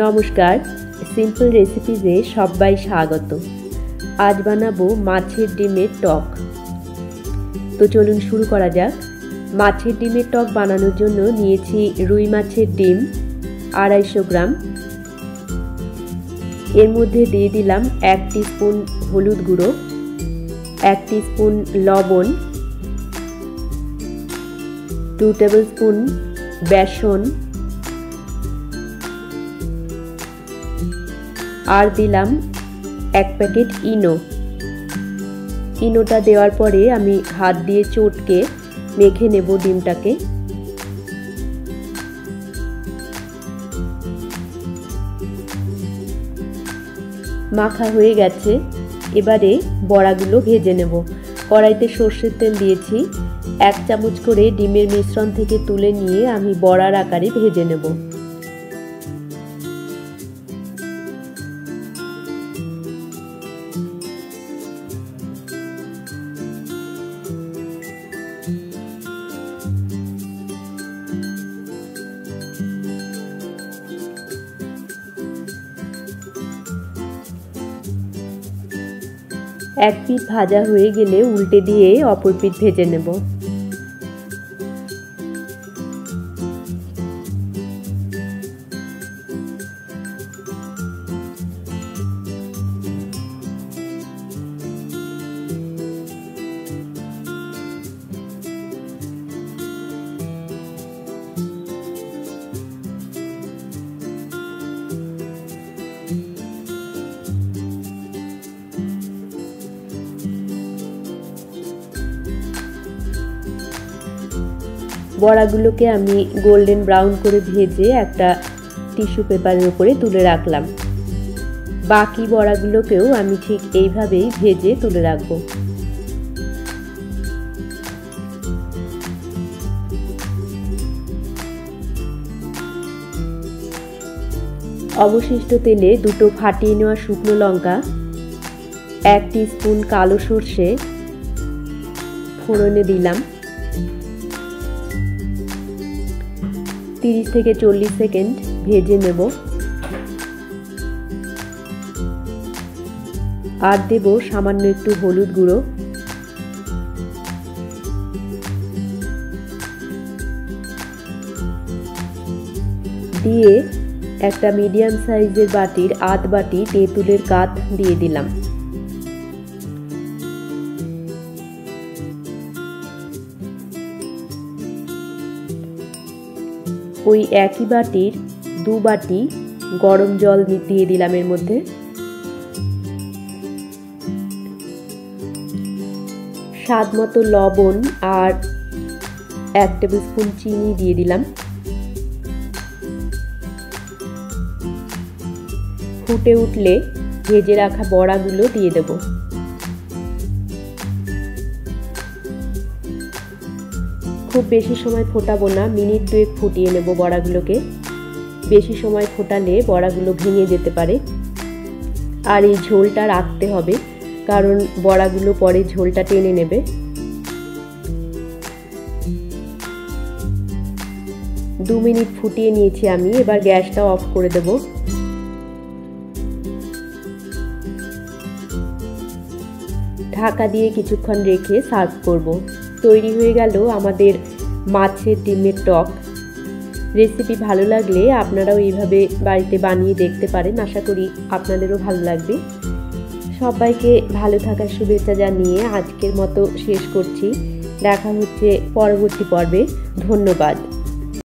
নমস্কার, সিম্পল রেসিপিজে সবাই স্বাগত। আজ বানাবো মাছের ডিমের টক। তো চলুন শুরু করা যাক। মাছের ডিমের টক বানানোর জন্য নিয়েছি রুই মাছের ডিম 250 গ্রাম। এর মধ্যে দিয়ে দিলাম 1 টিস্পুন হলুদ গুঁড়ো, 1 টিস্পুন লবণ, 2 টেবিল স্পুন বেসন আর দিলাম 1 প্যাকেট ইনোটা দেওয়ার পরে আমি হাত দিয়ে চটকে মেখে নেব ডিমটাকে। মাখা হয়ে গেছে, এবারে বড়াগুলো ভেজে নেব। কড়াইতে সর্ষের তেল দিয়েছি, 1 চামচ করে ডিমের মিশ্রণ থেকে তুলে নিয়ে আমি বড়ার আকারে ভেজে নেব। এক পিঠ ভাজা হয়ে গেলে উল্টে দিয়ে অপর পিঠ ভেজে নেব। বড়াগুলোকে আমি গোল্ডেন ব্রাউন করে ভেজে একটা টিস্যু পেপারের উপরে তুলে রাখলাম। বাকি বড়াগুলোকেও আমি ঠিক এইভাবেই ভেজে তুলে রাখবো। অবশিষ্ট তেলে 2টো ফাটিয়ে নেওয়া শুকনো লঙ্কা, 1 টিস্পুন কালো সর্ষে ফোড়নে দিলাম। 30 থেকে 40 সেকেন্ড ভেজে নেব। আর দেব সামান্য একটু হলুদ গুঁড়ো, দিয়ে একটা মিডিয়াম সাইজের বাটির আধ বাটি তেঁতুলের কাঠ দিয়ে দিলাম। ওই একই বাটির 2 বাটি গরম জল দিয়ে দিলাম এর মধ্যে। স্বাদ মতো লবণ আর 1 টেবিল স্পুন চিনি দিয়ে দিলাম। ফুটে উঠলে ভেজে রাখা বড়াগুলো দিয়ে দেব। খুব বেশি সময় ফোটাবো না, মিনিট 2 ফুটিয়ে নেব বড়াগুলোকে। বেশি সময় ফোটালে বড়াগুলো ভেঙে যেতে পারে। আর এই ঝোলটা রাখতে হবে, কারণ বড়াগুলো পরে ঝোলটা টেনে নেবে। দু মিনিট ফুটিয়ে নিয়েছি আমি, এবার গ্যাসটা অফ করে দেব। ঢাকা দিয়ে কিছুক্ষণ রেখে সার্ভ করব। তৈরি হয়ে গেল আমাদের মাছের ডিমের টক। রেসিপি ভালো লাগলে আপনারাও এইভাবে বাড়িতে বানিয়ে দেখতে পারেন। আশা করি আপনাদেরও ভালো লাগবে। সবাইকে ভালো থাকার শুভেচ্ছা জানিয়ে আজকের মতো শেষ করছি। দেখা হচ্ছে পরবর্তী পর্বে। ধন্যবাদ।